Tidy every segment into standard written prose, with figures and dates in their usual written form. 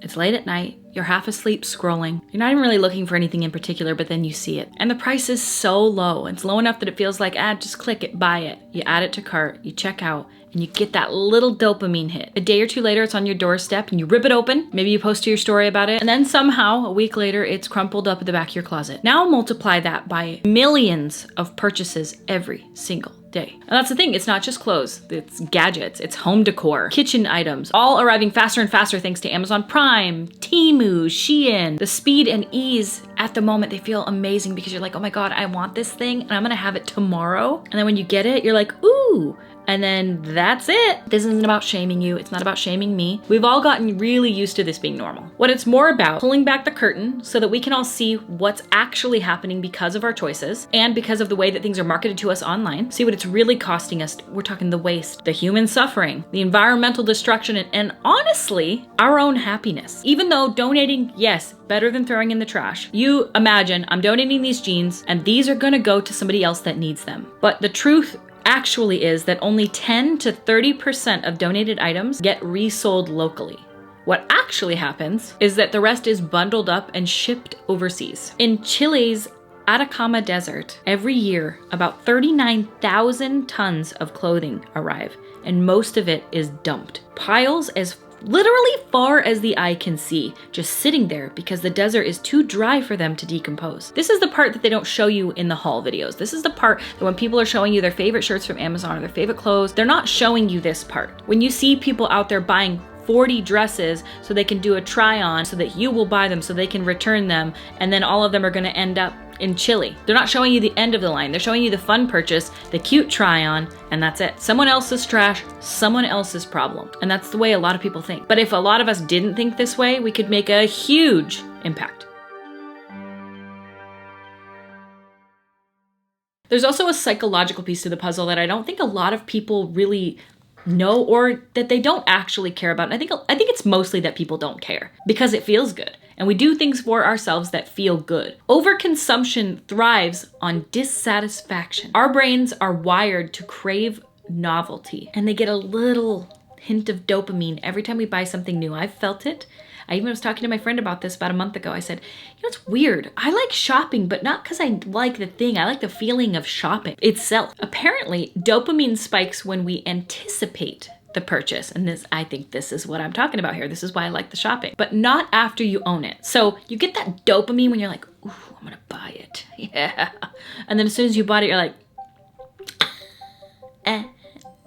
It's late at night, you're half asleep scrolling. You're not even really looking for anything in particular, but then you see it. And the price is so low. It's low enough that it feels like, just click it, buy it. You add it to cart, you check out, and you get that little dopamine hit. A day or two later, it's on your doorstep and you rip it open. Maybe you post to your story about it. And then somehow, a week later, it's crumpled up at the back of your closet. Now multiply that by millions of purchases every single day. And that's the thing, it's not just clothes, it's gadgets, it's home decor, kitchen items, all arriving faster and faster thanks to Amazon Prime, Temu, Shein. The speed and ease at the moment, they feel amazing because you're like, oh my God, I want this thing and I'm gonna have it tomorrow. And then when you get it, you're like, ooh. And then that's it. This isn't about shaming you. It's not about shaming me. We've all gotten really used to this being normal. What it's more about, pulling back the curtain so that we can all see what's actually happening because of our choices and because of the way that things are marketed to us online. See what it's really costing us. We're talking the waste, the human suffering, the environmental destruction, and honestly, our own happiness. Even though donating, yes, better than throwing in the trash. You imagine I'm donating these jeans and these are gonna go to somebody else that needs them. But the truth actually is that only 10 to 30% of donated items get resold locally. What actually happens is that the rest is bundled up and shipped overseas. In Chile's Atacama Desert, every year, about 39,000 tons of clothing arrive, and most of it is dumped. Piles as literally far as the eye can see, just sitting there because the desert is too dry for them to decompose. This is the part that they don't show you in the haul videos. This is the part that when people are showing you their favorite shirts from Amazon or their favorite clothes, they're not showing you this part. When you see people out there buying 40 dresses so they can do a try on so that you will buy them so they can return them, and then all of them are gonna end up in Chile. They're not showing you the end of the line. They're showing you the fun purchase, the cute try on, and that's it. Someone else's trash, someone else's problem. And that's the way a lot of people think. But if a lot of us didn't think this way, we could make a huge impact. There's also a psychological piece to the puzzle that I don't think a lot of people really know or that they don't actually care about. And I think it's mostly that people don't care because it feels good. And we do things for ourselves that feel good. Overconsumption thrives on dissatisfaction. Our brains are wired to crave novelty, and they get a little hint of dopamine every time we buy something new. I've felt it. I even was talking to my friend about this about a month ago. I said, you know, it's weird. I like shopping, but not because I like the thing. I like the feeling of shopping itself. Apparently, dopamine spikes when we anticipate the purchase. And I think this is what I'm talking about here. This is why I like the shopping, but not after you own it. So you get that dopamine when you're like, ooh, I'm gonna buy it. Yeah. And then as soon as you bought it, you're like,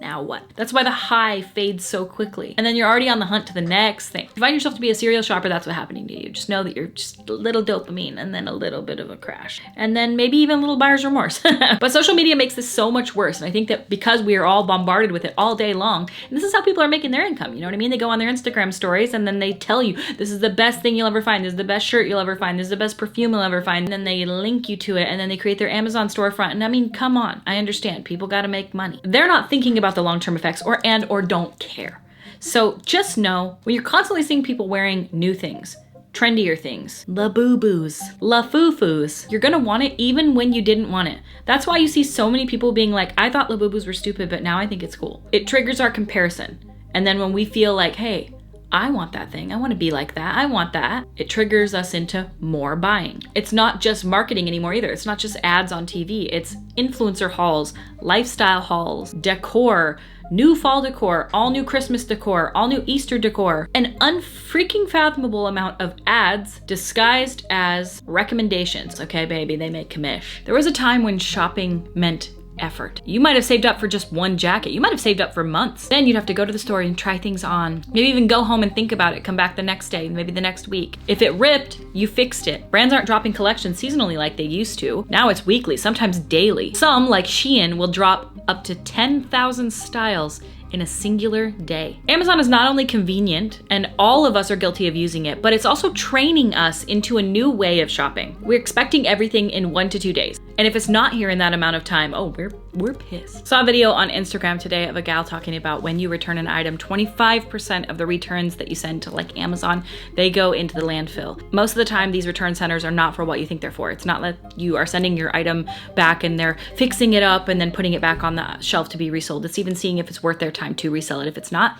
now what? That's why the high fades so quickly. And then you're already on the hunt to the next thing. If you find yourself to be a serial shopper, that's what's happening to you. Just know that you're just a little dopamine and then a little bit of a crash. And then maybe even a little buyer's remorse. But social media makes this so much worse. And I think that because we are all bombarded with it all day long, and this is how people are making their income, you know what I mean? They go on their Instagram stories and then they tell you, this is the best thing you'll ever find. This is the best shirt you'll ever find. This is the best perfume you'll ever find. And then they link you to it and then they create their Amazon storefront. And I mean, come on, I understand. People gotta make money. They're not thinking about the long-term effects or don't care. So just know when you're constantly seeing people wearing new things, trendier things, la boo-boos, la foo-foos, you're gonna want it even when you didn't want it. That's why you see so many people being like, I thought la boo-boos were stupid, but now I think it's cool. It triggers our comparison. And then when we feel like, hey, I want that thing. I want to be like that. I want that. It triggers us into more buying. It's not just marketing anymore either. It's not just ads on TV. It's influencer hauls, lifestyle hauls, decor, new fall decor, all new Christmas decor, all new Easter decor, an unfreaking fathomable amount of ads disguised as recommendations. Okay, baby, they make commish. There was a time when shopping meant effort. You might have saved up for just one jacket. You might have saved up for months. Then you'd have to go to the store and try things on. Maybe even go home and think about it, come back the next day, maybe the next week. If it ripped, you fixed it. Brands aren't dropping collections seasonally like they used to. Now it's weekly, sometimes daily. Some, like Shein, will drop up to 10,000 styles in a singular day. Amazon is not only convenient, and all of us are guilty of using it, but it's also training us into a new way of shopping. We're expecting everything in 1 to 2 days. And if it's not here in that amount of time, oh, we're pissed. Saw a video on Instagram today of a gal talking about when you return an item, 25% of the returns that you send to like Amazon, they go into the landfill. Most of the time, these return centers are not for what you think they're for. It's not that you are sending your item back and they're fixing it up and then putting it back on the shelf to be resold. It's even seeing if it's worth their time to resell it. If it's not,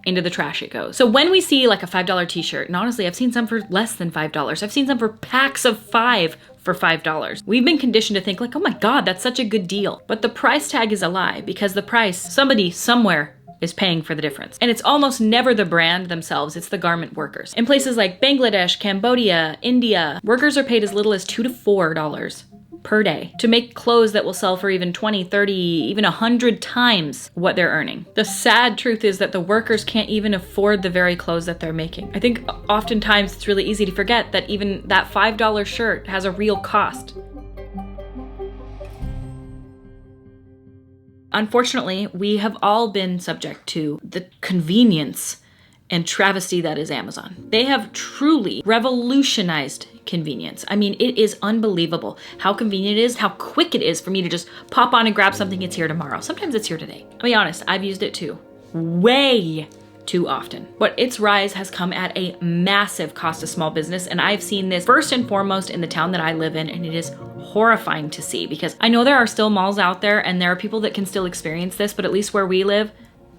into the trash it goes. So when we see like a $5 t-shirt, and honestly, I've seen some for less than $5. I've seen some for packs of 5 for $5. We've been conditioned to think like, oh my God, that's such a good deal. But the price tag is a lie, because the price, somebody somewhere is paying for the difference. And it's almost never the brand themselves, it's the garment workers. In places like Bangladesh, Cambodia, India, workers are paid as little as $2 to $4 per day to make clothes that will sell for even 20, 30, even 100 times what they're earning. The sad truth is that the workers can't even afford the very clothes that they're making. I think oftentimes it's really easy to forget that even that $5 shirt has a real cost. Unfortunately, we have all been subject to the convenience and travesty that is Amazon. They have truly revolutionized convenience. I mean, it is unbelievable how convenient it is, how quick it is for me to just pop on and grab something. It's here tomorrow. Sometimes it's here today. I'll be honest, I've used it too. Way too often. But its rise has come at a massive cost to small business, and I've seen this first and foremost in the town that I live in, and it is horrifying to see, because I know there are still malls out there and there are people that can still experience this, but at least where we live,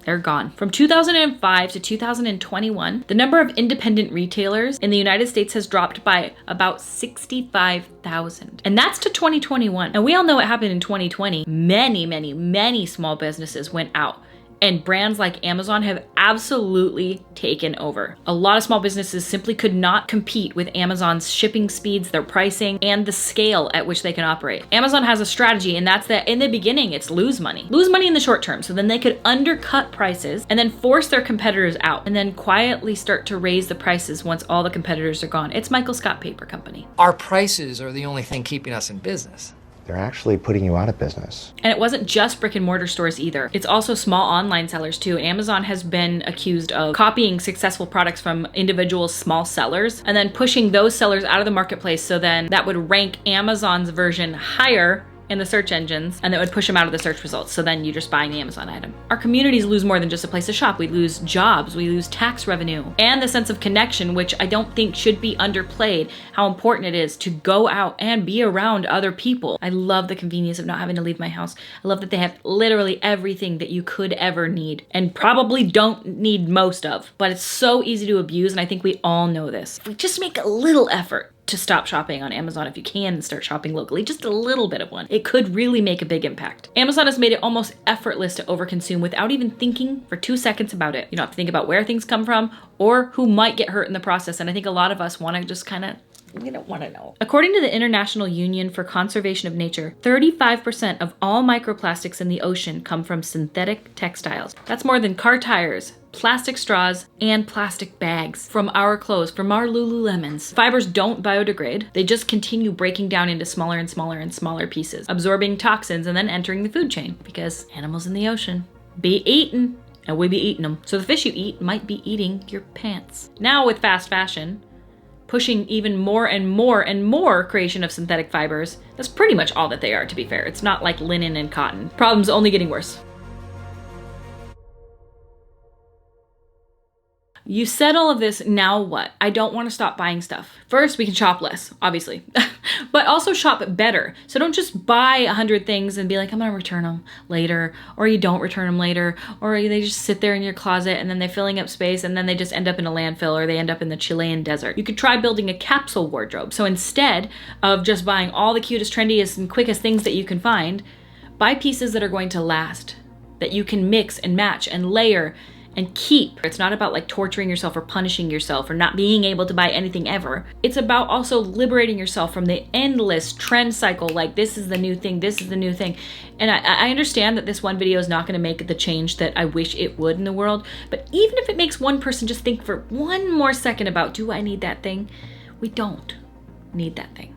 they're gone. From 2005 to 2021, the number of independent retailers in the United States has dropped by about 65,000. And that's to 2021. And we all know what happened in 2020. Many small businesses went out. And brands like Amazon have absolutely taken over. A lot of small businesses simply could not compete with Amazon's shipping speeds, their pricing, and the scale at which they can operate. Amazon has a strategy, and that's that in the beginning, it's lose money. Lose money in the short term, so then they could undercut prices and then force their competitors out, and then quietly start to raise the prices once all the competitors are gone. It's Michael Scott Paper Company. Our prices are the only thing keeping us in business. They're actually putting you out of business. And it wasn't just brick and mortar stores either. It's also small online sellers too. Amazon has been accused of copying successful products from individual small sellers and then pushing those sellers out of the marketplace, so then that would rank Amazon's version higher in the search engines, and that would push them out of the search results. So then you're just buying the Amazon item. Our communities lose more than just a place to shop. We lose jobs, we lose tax revenue, and the sense of connection, which I don't think should be underplayed, how important it is to go out and be around other people. I love the convenience of not having to leave my house. I love that they have literally everything that you could ever need and probably don't need most of, but it's so easy to abuse, and I think we all know this. If we just make a little effort to stop shopping on Amazon, if you can, and start shopping locally, just a little bit of one, it could really make a big impact. Amazon has made it almost effortless to overconsume without even thinking for 2 seconds about it. You don't have to think about where things come from or who might get hurt in the process. And I think a lot of us want to just kind of, we don't want to know. According to the International Union for Conservation of Nature, 35% of all microplastics in the ocean come from synthetic textiles. That's more than car tires, plastic straws, and plastic bags from our clothes, from our Lululemons. Fibers don't biodegrade. They just continue breaking down into smaller and smaller and smaller pieces, absorbing toxins and then entering the food chain, because animals in the ocean be eaten, and we be eating them. So the fish you eat might be eating your pants. Now with fast fashion pushing even more and more creation of synthetic fibers, that's pretty much all that they are, to be fair. It's not like linen and cotton. Problem's only getting worse. You said all of this, now what? I don't want to stop buying stuff. First, we can shop less, obviously, but also shop better. So don't just buy 100 things and be like, I'm gonna return them later, or you don't return them later, or they just sit there in your closet and then they're filling up space and then they just end up in a landfill or they end up in the Chilean desert. You could try building a capsule wardrobe. So instead of just buying all the cutest, trendiest, and quickest things that you can find, buy pieces that are going to last, that you can mix and match and layer and keep. It's not about like torturing yourself or punishing yourself or not being able to buy anything ever. It's about also liberating yourself from the endless trend cycle, like this is the new thing, this is the new thing. And I understand that this one video is not gonna make the change that I wish it would in the world, but even if it makes one person just think for one more second about, do I need that thing? We don't need that thing,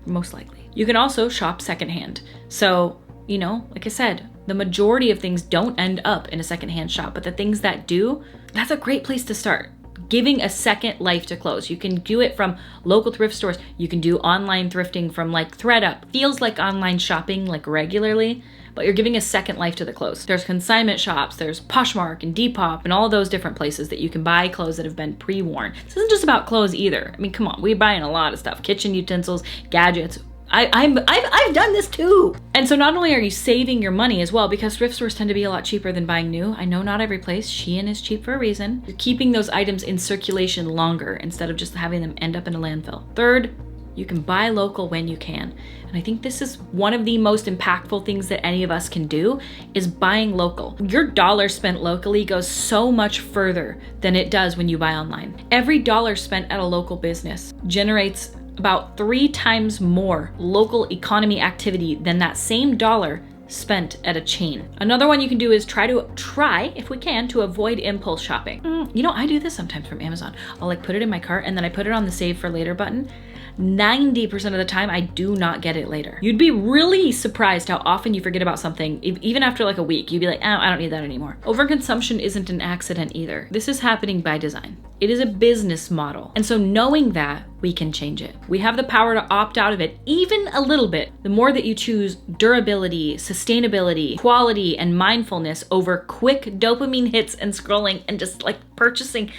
most likely. You can also shop secondhand. So, you know, like I said, the majority of things don't end up in a secondhand shop, but the things that do, that's a great place to start. Giving a second life to clothes. You can do it from local thrift stores. You can do online thrifting from like ThredUp. Feels like online shopping like regularly, but you're giving a second life to the clothes. There's consignment shops, there's Poshmark and Depop and all those different places that you can buy clothes that have been pre-worn. This isn't just about clothes either. I mean, come on, we're buying a lot of stuff. Kitchen utensils, gadgets, I've done this too. And so not only are you saving your money as well, because thrift stores tend to be a lot cheaper than buying new. I know not every place. Shein is cheap for a reason. You're keeping those items in circulation longer instead of just having them end up in a landfill. Third, you can buy local when you can. And I think this is one of the most impactful things that any of us can do is buying local. Your dollar spent locally goes so much further than it does when you buy online. Every dollar spent at a local business generates about 3 times more local economy activity than that same dollar spent at a chain. Another one you can do is try if we can to avoid impulse shopping. You know, I do this sometimes from Amazon. I'll like put it in my cart and then I put it on the save for later button. 90% of the time, I do not get it later. You'd be really surprised how often you forget about something. Even after like a week, you'd be like, oh, I don't need that anymore. Overconsumption isn't an accident either. This is happening by design. It is a business model. And so knowing that, we can change it. We have the power to opt out of it even a little bit. The more that you choose durability, sustainability, quality, and mindfulness over quick dopamine hits and scrolling and just like purchasing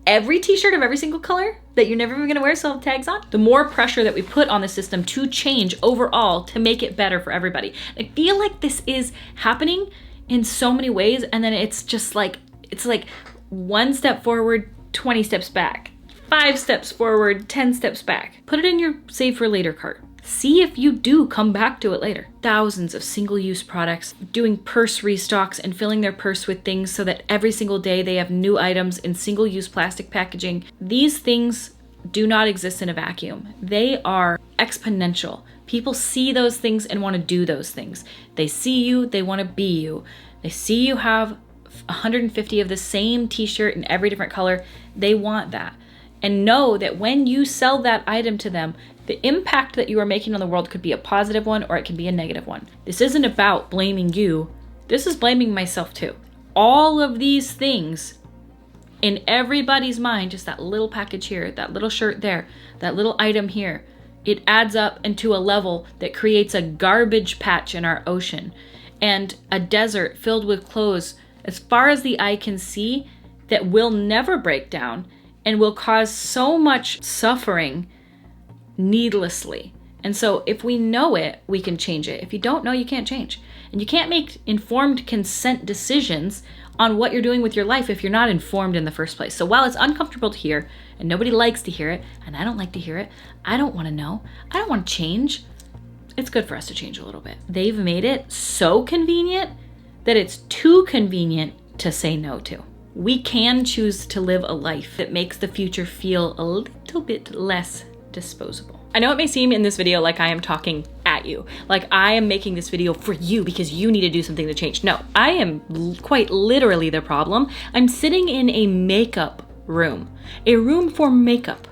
every t-shirt of every single color that you're never even gonna wear, so tags on, the more pressure that we put on the system to change overall to make it better for everybody. I feel like this is happening in so many ways, and then it's just like, it's like 1 step forward, 20 steps back, 5 steps forward, 10 steps back. Put it in your save for later cart. See if you do come back to it later. Thousands of single-use products, doing purse restocks and filling their purse with things so that every single day they have new items in single-use plastic packaging. These things do not exist in a vacuum. They are exponential. People see those things and want to do those things. They see you, they want to be you. They see you have 150 of the same t-shirt in every different color. They want that. And know that when you sell that item to them, the impact that you are making on the world could be a positive one or it can be a negative one. This isn't about blaming you. This is blaming myself too. All of these things in everybody's mind, just that little package here, that little shirt there, that little item here, it adds up into a level that creates a garbage patch in our ocean and a desert filled with clothes as far as the eye can see that will never break down and will cause so much suffering needlessly. And so if we know it, we can change it. If you don't know, you can't change. And you can't make informed consent decisions on what you're doing with your life if you're not informed in the first place. So while it's uncomfortable to hear, and nobody likes to hear it, and I don't like to hear it, I don't want to know, I don't want to change, it's good for us to change a little bit. They've made it so convenient that it's too convenient to say no to. We can choose to live a life that makes the future feel a little bit less disposable. I know it may seem in this video like I am talking at you, like I am making this video for you because you need to do something to change. No, I am quite literally the problem. I'm sitting in a makeup room, a room for makeup,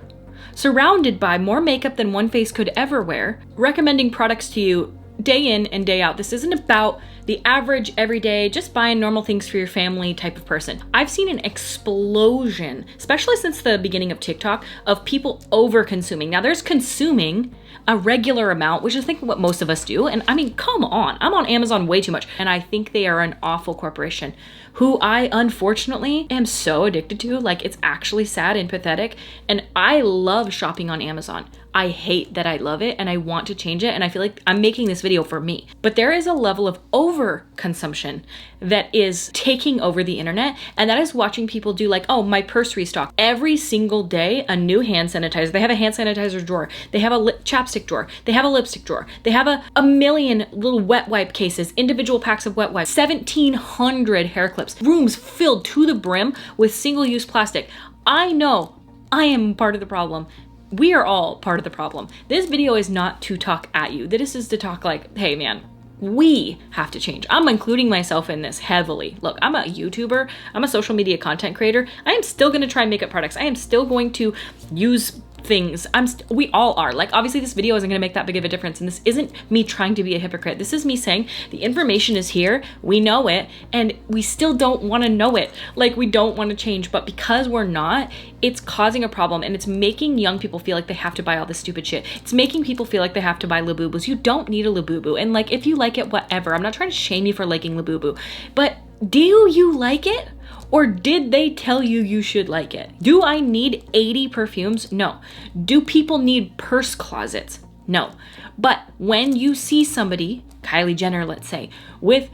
surrounded by more makeup than one face could ever wear, recommending products to you day in and day out. This isn't about the average, everyday, just buying normal things for your family type of person. I've seen an explosion, especially since the beginning of TikTok, of people over consuming. Now there's consuming a regular amount, which is I think what most of us do. And I mean, come on, I'm on Amazon way too much. And I think they are an awful corporation who I unfortunately am so addicted to. Like, it's actually sad and pathetic. And I love shopping on Amazon. I hate that I love it and I want to change it. And I feel like I'm making this video for me. But there is a level of overconsumption that is taking over the internet. And that is watching people do like, oh, my purse restock. Every single day, a new hand sanitizer. They have a hand sanitizer drawer. They have a chapstick drawer. They have a lipstick drawer. They have a million little wet wipe cases, individual packs of wet wipes, 1,700 hair clips, rooms filled to the brim with single-use plastic. I know I am part of the problem. We are all part of the problem. This video is not to talk at you. This is to talk like, hey man, we have to change. I'm including myself in this heavily. Look, I'm a YouTuber. I'm a social media content creator. I am still gonna try makeup products. I am still going to use things. We all are. Like, obviously this video isn't gonna make that big of a difference, and this isn't me trying to be a hypocrite. This is me saying the information is here, we know it, and we still don't wanna know it. Like, we don't wanna change, but because we're not, it's causing a problem, and it's making young people feel like they have to buy all this stupid shit. It's making people feel like they have to buy Labubus. You don't need a Labubu, and like, if you like it, whatever. I'm not trying to shame you for liking Labubu, but do you like it? Or did they tell you you should like it? Do I need 80 perfumes? No. Do people need purse closets? No. But when you see somebody, Kylie Jenner, let's say, with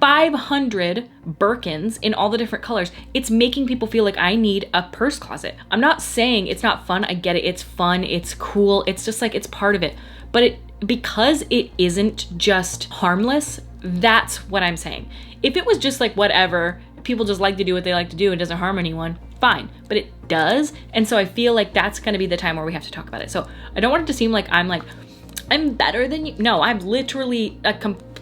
500 Birkins in all the different colors, it's making people feel like I need a purse closet. I'm not saying it's not fun. I get it. It's fun. It's cool. It's just like, it's part of it. But because it isn't just harmless, that's what I'm saying. If it was just like whatever, people just like to do what they like to do, it doesn't harm anyone, fine. But it does. And so I feel like that's going to be the time where we have to talk about it. So I don't want it to seem like I'm better than you. No, I'm literally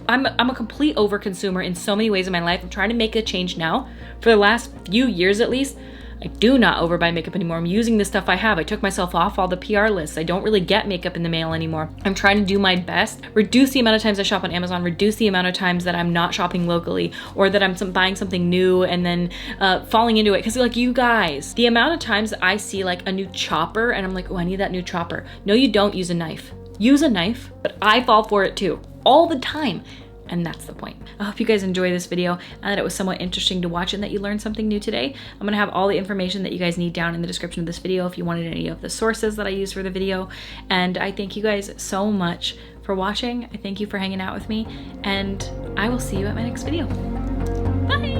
I'm a complete overconsumer in so many ways in my life. I'm trying to make a change now. For the last few years at least, I do not overbuy makeup anymore. I'm using the stuff I have. I took myself off all the PR lists. I don't really get makeup in the mail anymore. I'm trying to do my best, reduce the amount of times I shop on Amazon, reduce the amount of times that I'm not shopping locally, or that I'm buying something new and then falling into it. Because like, you guys, the amount of times that I see like a new chopper and I'm like, oh, I need that new chopper. No, you don't. Use a knife. Use a knife, but I fall for it too, all the time. And that's the point. I hope you guys enjoy this video and that it was somewhat interesting to watch and that you learned something new today. I'm gonna have all the information that you guys need down in the description of this video if you wanted any of the sources that I used for the video. And I thank you guys so much for watching. I thank you for hanging out with me, and I will see you at my next video. Bye.